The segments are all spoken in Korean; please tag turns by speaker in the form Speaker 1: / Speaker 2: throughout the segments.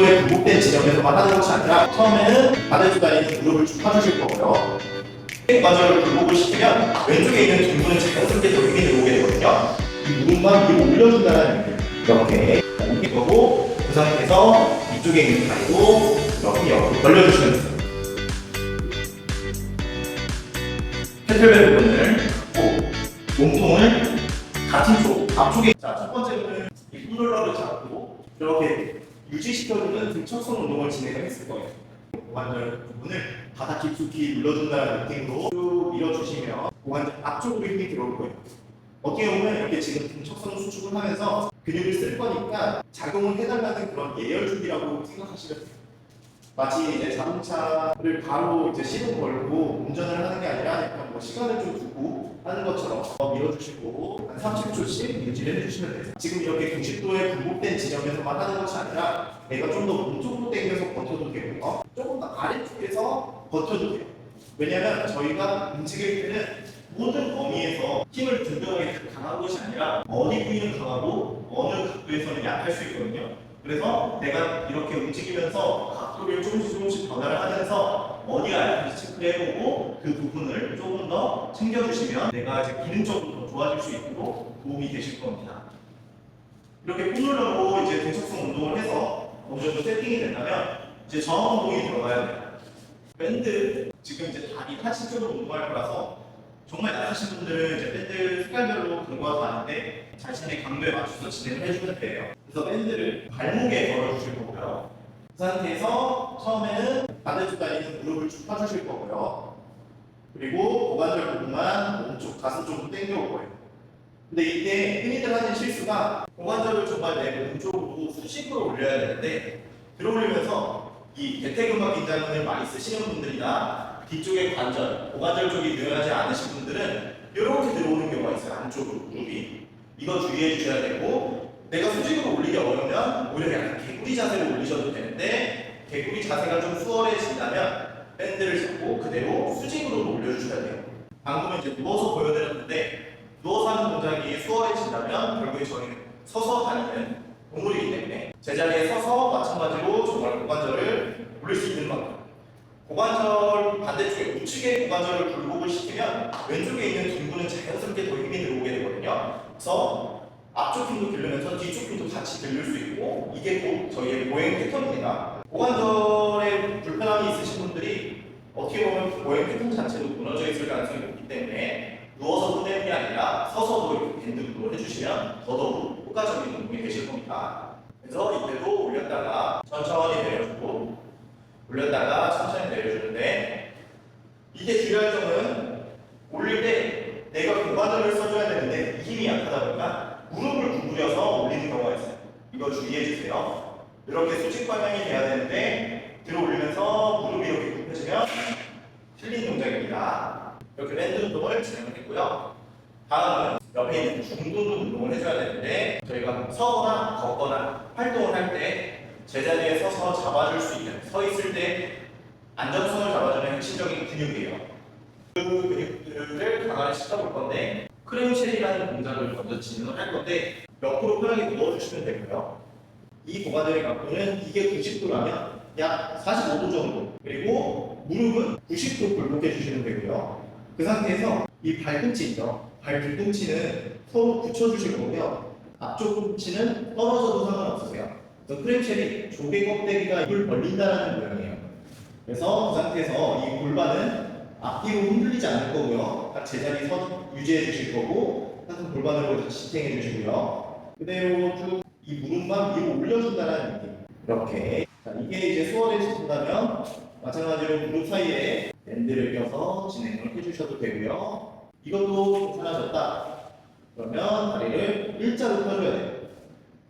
Speaker 1: 90도의 굴곡된 지점에서만 하는 것이 아니라 처음에는 반대쪽 다리는 무릎을 쭉 펴주실 거고요. 관절을 굴곡을 시키면 왼쪽에 있는 둔부는 자연스럽게 더 힘이 들어오게 되거든요. 이 무릎만 위로 올려준다는 의미. 이렇게 옮길 거고 그 상태에서 이쪽에 있는 다리도 이렇게 옆으로 벌려주시면 돼요. 캐틀벨 부분을 꼭 몸통을 같은 쪽 앞쪽에 첫 번째로는 이 풋롤러를 잡고 이렇게 유지시켜주는 등척선 운동을 진행을 했을 거예요. 고관절 부분을 바닥 깊숙이 눌러준다는 느낌으로 쭉 밀어주시면 고관절 앞쪽으로 힘이 들어올 거예요. 어떻게 보면 이렇게 지금 등척선 수축을 하면서 근육을 쓸 거니까 작용을 해달라는 그런 예열 준비라고 생각하시면 돼요. 마치 이제 자동차를 바로 이제 시동 걸고 운전을 하는 게 아니라 약간 뭐 시간을 좀 두고 하는 것처럼 밀어주시고 한 30초씩 유지를 해주시면 돼요. 지금 이렇게 90도의 굴곡된 지점에서만 하는 것이 아니라 내가 좀 더 몸쪽으로 당겨서 버텨도 되고요. 조금 더 아래쪽에서 버텨도 돼요. 왜냐하면 저희가 움직일 때는 모든 범위에서 힘을 든든하게 강한 것이 아니라 어디 부위는 강하고 어느 각도에서는 약할 수 있거든요. 그래서 내가 이렇게 움직이면서 각도를 조금씩 변화를 하면서 어디가 약한지 체크를 해보고 그 부분을 조금 더 챙겨주시면 내가 이제 기능적으로 더 좋아질 수 있도록 도움이 되실 겁니다. 이렇게 꾹누르고 이제 대척성 운동을 해서 어느 정도 세팅이 된다면 이제 저항 운동이 들어가야 돼요. 밴드 지금 이제 다리 하체적으로 운동할 거라서 정말 약하신 분들은 이제 밴드 색깔별로 근거가 다른데 자신의 강도에 맞춰서 진행을 해주면 돼요. 그래서 밴드를 발목에 걸어주실 거고요. 그 상태에서 처음에는 반대쪽 다리는 무릎을 쭉 펴주실 거고요. 그리고 고관절 부분만 몸쪽, 가슴 쪽으로 당겨올 거예요. 근데 이때 흔히들 하는 실수가 고관절을 정말 내 몸쪽으로 수직으로 올려야 되는데 들어올리면서 이 대퇴근막 긴장근을 많이 쓰시는 분들이나 뒤쪽의 관절, 고관절 쪽이 유연하지 않으신 분들은 이렇게 들어오는 경우가 있어요. 안쪽으로 무릎이. 이거 주의해 주셔야 되고 내가 수직으로 올리기 어려우면 오히려 약간 개구리 자세로 올리셔도 되는데 개구리 자세가 좀 수월해진다면 밴드를 잡고 그대로 수직으로 올려주셔야 돼요. 방금은 이제 누워서 보여드렸는데 누워서 하는 동작이 수월해진다면 결국에 저희는 서서 다니는 동물이기 때문에 제자리에 서서 마찬가지로 정말 고관절을 올릴 수 있는 만큼 고관절 반대쪽에 우측의 고관절을 굴곡을 시키면 왼쪽에 있는 둔부는 자연스럽게 더 힘이 들어오게 되거든요. 그래서 앞쪽 힘도 들르면서 뒤쪽 힘도 같이 들릴 수 있고 이게 곧 저희의 보행 패턴입니다. 고관절에 불편함이 있으신 분들이 어떻게 보면 보행 패턴 자체도 무너져 있을 가능성이 높기 때문에 누워서 끝내는 게 아니라 서서도 이렇게 밴드 운동을 해주시면 더더욱 효과적인 운동이 되실 겁니다. 그래서 이때도 올렸다가 천천히 내려주고 올렸다가 천천히 내려주는데 이게 중요한 점은 올릴 때 내가 고관절을 써줘야 되는데 이 힘이 약하다 보니까 무릎을 구부려서 올리는 경우가 있어요. 이거 주의해 주세요. 이렇게 수직 방향이 돼야 되는데 들어 올리면서 무릎이 이렇게 굽혀지면 틀린 동작입니다. 이렇게 밴드 운동을 진행을 했고요. 다음은 옆에 있는 중둔 운동을 해줘야 되는데 저희가 서거나 걷거나 활동을 할 때 제자리에 서서 잡아줄 수 있는 서 있을 때 안정성을 잡아주는 핵심적인 근육이에요. 그 근육들을 강화를 시켜볼 건데 크레운쉘이라는 동작을 먼저 진행을 할 건데 옆으로 편하게 누워주시면 되고요. 이 고관절의 각도는 이게 90도라면 약 45도 정도 그리고 무릎은 90도 굴복해 주시면 되고요. 그 상태에서 이 발꿈치 있죠? 발 뒤꿈치는 서로 붙여주실 거고요. 앞쪽꿈치는 떨어져도 상관없으세요. 그래서 크레운쉘이 조개 껍데기가 입을 벌린다는 모양이에요. 그래서 그 상태에서 이 골반은 앞뒤로 흔들리지 않을 거고요. 딱 제자리 유지해 주실 거고 항상 골반으로 다시 진행해 주시고요. 그대로 쭉 이 무릎만 위로 올려준다는 느낌. 이렇게. 자, 이게 이제 수월해지신다면 마찬가지로 무릎 사이에 밴드를 껴서 진행을 해주셔도 되고요. 이것도 괜찮아졌다. 그러면 다리를 일자로 펴줘야 돼요.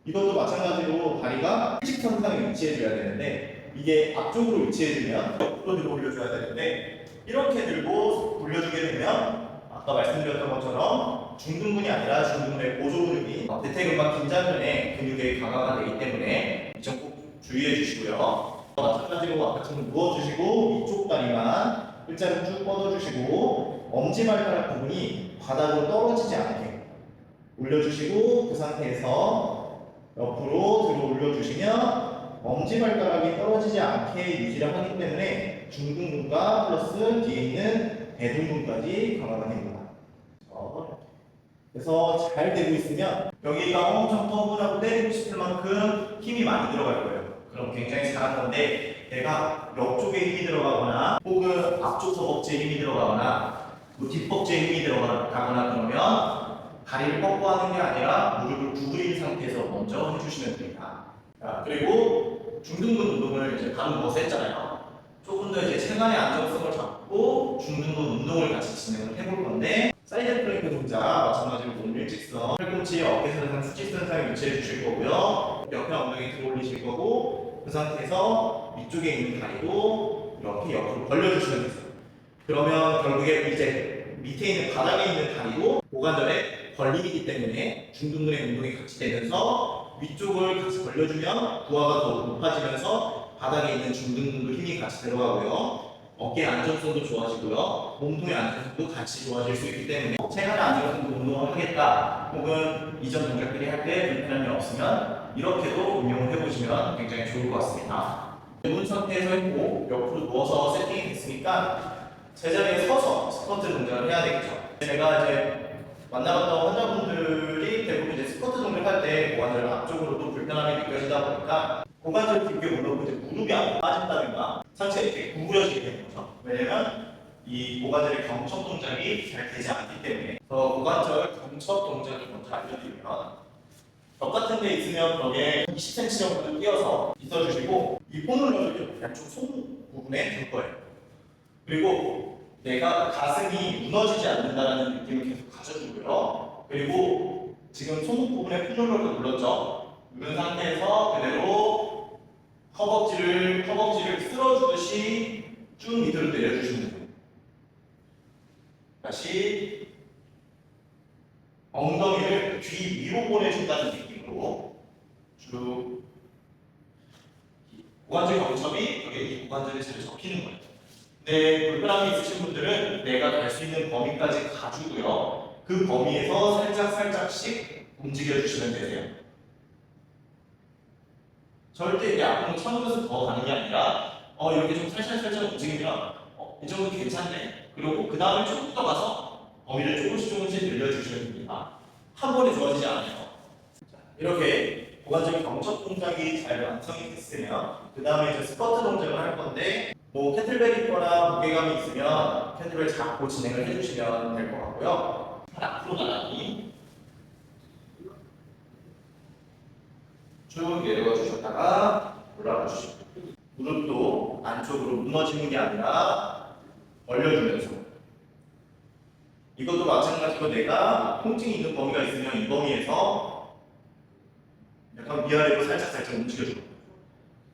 Speaker 1: 이것도 마찬가지로 다리가 일직선상에 위치해줘야 되는데 이게 앞쪽으로 위치해주면 옆으로 들어 올려줘야 되는데 이렇게 들고 올려주게 되면 아까 말씀드렸던 것처럼 중둔근이 아니라 중둔근의 보조근육이 대퇴근막 긴장근의 근육의 강화가 되기 때문에 이 점 꼭 주의해 주시고요. 마찬가지로 아까처럼 누워주시고 이쪽 다리만 일자로 쭉 뻗어주시고 엄지발가락 부분이 바닥으로 떨어지지 않게 올려주시고 그 상태에서 옆으로 들어 올려주시면 엄지발가락이 떨어지지 않게 유지를 하기 때문에 중둔근과 플러스 뒤에 있는 대둔근까지 강화가 됩니다. 그래서 잘 되고 있으면 여기가 엄청 뻐근하고 때리고 싶을 만큼 힘이 많이 들어갈 거예요. 그럼 굉장히 잘한 건데 내가 옆쪽에 힘이 들어가거나 혹은 앞쪽 허벅지에 힘이 들어가거나 뭐 뒷벅지에 힘이 들어가거나 그러면 다리를 뻗고하는 게 아니라 무릎을 구부린 상태에서 먼저 해주시면 됩니다. 자, 그리고 중둔근 운동을 이제 방금 더 했잖아요. 조금 더 이제 체간의 안정성을 잡고 중둔근 운동을 같이 진행을 해볼 건데 사이드 플랭크 동작 마찬가지로 몸 일직선 팔꿈치 어깨선상 수직선상에 위치해 주실 거고요. 옆에 엉덩이 들어 올리실 거고 그 상태에서 위쪽에 있는 다리도 이렇게 옆으로 벌려주시면 되세요. 그러면 결국에 이제 밑에 있는 바닥에 있는 다리도 고관절에 벌리기 때문에 중둔근의 운동이 같이 되면서 위쪽을 같이 벌려주면 부하가 더 높아지면서 바닥에 있는 중둔근도 힘이 같이 들어가고요. 어깨 안정성도 좋아지고요. 몸통의 안정성도 같이 좋아질 수 있기 때문에 체간의 안정성도 운동을 하겠다 혹은 이전 동작들이 할 때 불편함이 없으면 이렇게도 운용을 해보시면 굉장히 좋을 것 같습니다. 누운 상태에서 했고 옆으로 누워서 세팅이 됐으니까 제자리에 서서 스쿼트 동작을 해야 되겠죠. 제가 이제 만나봤던 환자분들이 대부분 이제 스쿼트 동작을 할 때 고관절 앞쪽으로도 불편함이 느껴지다 보니까 고관절 깊게 올라오고 이제 무릎이 안 빠진다든가 상체가 이렇게 구부려지게 되는 거죠. 왜냐면 이 고관절의 경첩 동작이 잘 되지 않기 때문에. 그래서 고관절 경첩 동작을 먼저 알려드리면 벽 같은 데 있으면 벽에 20cm 정도 띄어서 있어주시고 이 폰을 양쪽 손 부분에 둘 거예요. 그리고 내가 가슴이 무너지지 않는다는 느낌을 계속 가져주고요. 그리고 지금 손목 부분에 폰을 눌렀죠. 누른 상태에서 그대로 허벅지를 쓸어주듯이 쭉 밑으로 내려주시면 됩니다. 다시 엉덩이를 뒤 위로 보내준다는 느낌으로 쭉 고관절 경첩이 여기 이 고관절에 잘 접히는 거예요. 근데 불편함이 있으신 분들은 내가 갈 수 있는 범위까지 가주고요. 그 범위에서 살짝씩 움직여주시면 되세요. 절대 이게 앞으로 참으면서 더 가는 게 아니라 이렇게 좀 살짝 움직이면 이 정도 괜찮네. 그리고 그 다음에 조금 더 가서 범위를 조금씩 늘려주시면 됩니다. 한 번에 좋아지지 않아요. 자, 이렇게 고관절 경첩 동작이 잘 완성이 됐으면 그 다음에 이제 스쿼트 동작을 할 건데 뭐 캐틀벨이 있거나 무게감이 있으면 캐틀벨 잡고 진행을 해주시면 될 것 같고요. 앞으로 나가기 쭉 내려가 주셨다가 올라가 주시고 무릎도 안쪽으로 무너지는 게 아니라 벌려주면서 이것도 마찬가지로 내가 통증이 있는 범위가 있으면 이 범위에서 약간 위아래로 살짝 움직여주고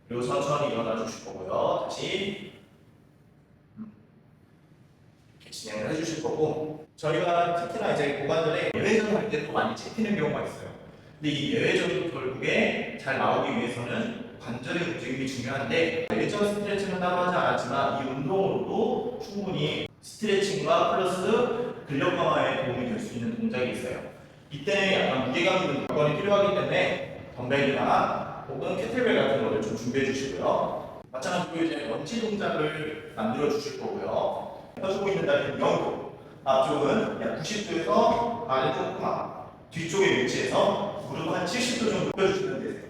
Speaker 1: 그리고 천천히 일어나 주실 거고요. 다시 이렇게 진행을 해주실 거고 저희가 특히나 이제 고관절에 예외전 할 때 또 많이 찍히는 경우가 있어요. 근데 이 예외전도 결국에 잘 나오기 위해서는 관절의 움직임이 중요한데 예외전 스트레칭은 따로 하지 않았지만 이 운동으로도 충분히 스트레칭과 플러스 근력 강화에 도움이 될 수 있는 동작이 있어요. 이때는 약간 무게감 있는 물건이 필요하기 때문에 덤벨이나 혹은 캐틀벨 같은 거를 좀 준비해 주시고요. 마찬가지로 이제 런지 동작을 만들어 주실 거고요. 펴주고 있는 다리는 0도, 앞쪽은 약 90도에서 아래쪽 뒤쪽에 위치해서 무릎 한 70도 정도 펴주시면 되세요.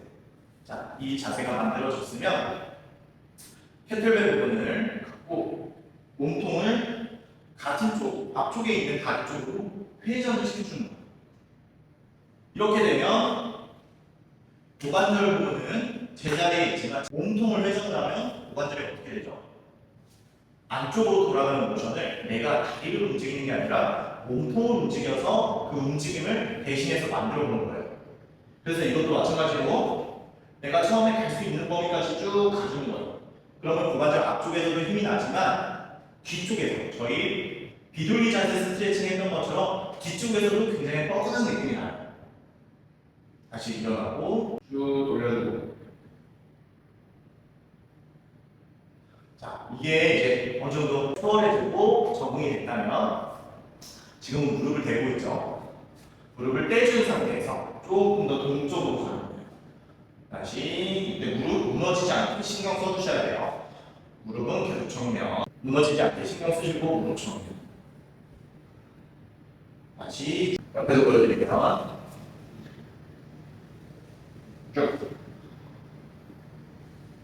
Speaker 1: 자, 이 자세가 만들어졌으면 캐틀벨 부분을 갖고 몸통을 같은 쪽, 앞쪽에 있는 다리 쪽으로 회전을 시켜주는 거예요. 이렇게 되면 고관절 부분은 제자리에 있지만 몸통을 회전하면 고관절이 어떻게 되죠? 안쪽으로 돌아가는 모션을 내가 다리를 움직이는 게 아니라 몸통을 움직여서 그 움직임을 대신해서 만들어 보는 거예요. 그래서 이것도 마찬가지로 내가 처음에 갈 수 있는 범위까지 쭉 가주는 거예요. 그러면 고관절 앞쪽에서도 힘이 나지만 뒤쪽에서 저희 비둘기 자세 스트레칭 했던 것처럼 뒤쪽에서도 굉장히 뻐근한 느낌이 나요. 다시 일어나고 쭉 돌려주고 자, 이게 이제 어느 정도 수월해지고 적응이 됐다면 지금 무릎을 대고 있죠. 무릎을 떼준 상태에서 조금 더 동쪽으로 가는 거예요. 다시 이때 무릎 무너지지 않게 신경 써주셔야 돼요. 무릎은 계속 정면. 무너지지 않게 신경 쓰시고 무릎 정면. 다시 옆에서 보여드릴게요. 쭉.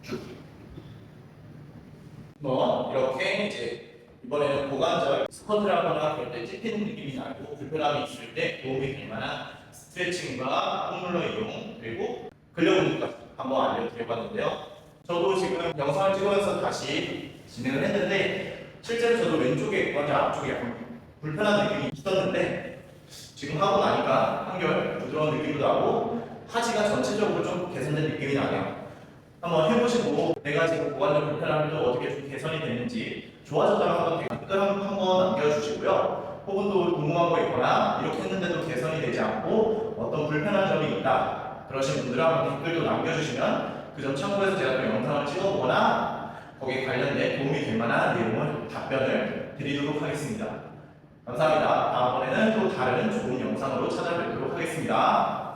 Speaker 1: 쭉. 이렇게 이제 이번에는 고관절 스쿼트를 하거나 그럴 때 찝히는 느낌이 나고 불편함이 있을 때 도움이 될 만한 스트레칭과 폼롤러 이용 그리고 근력 운동까지 한번 알려드려봤는데요. 저도 지금 영상을 찍으면서 다시 진행을 했는데 실제로 저도 왼쪽에 고관절 앞쪽에 약간 불편한 느낌이 있었는데 지금 하고 나니까 한결 부드러운 느낌도 나고 하지가 전체적으로 좀 개선된 느낌이 나네요. 한번 해보시고 내가 지금 고관절 불편함도 어떻게 좀 개선이 됐는지 좋아졌다면 한번 댓글 한번 남겨주시고요. 혹은 또 궁금한 거 있거나 이렇게 했는데도 개선이 되지 않고 어떤 불편한 점이 있다 그러신 분들은 한번 댓글도 남겨주시면 그 점 참고해서 제가 또 영상을 찍어보거나 거기에 관련된 도움이 될 만한 내용을 답변을 드리도록 하겠습니다. 감사합니다. 다음번에는 또 다른 좋은 영상으로 찾아뵙도록 하겠습니다.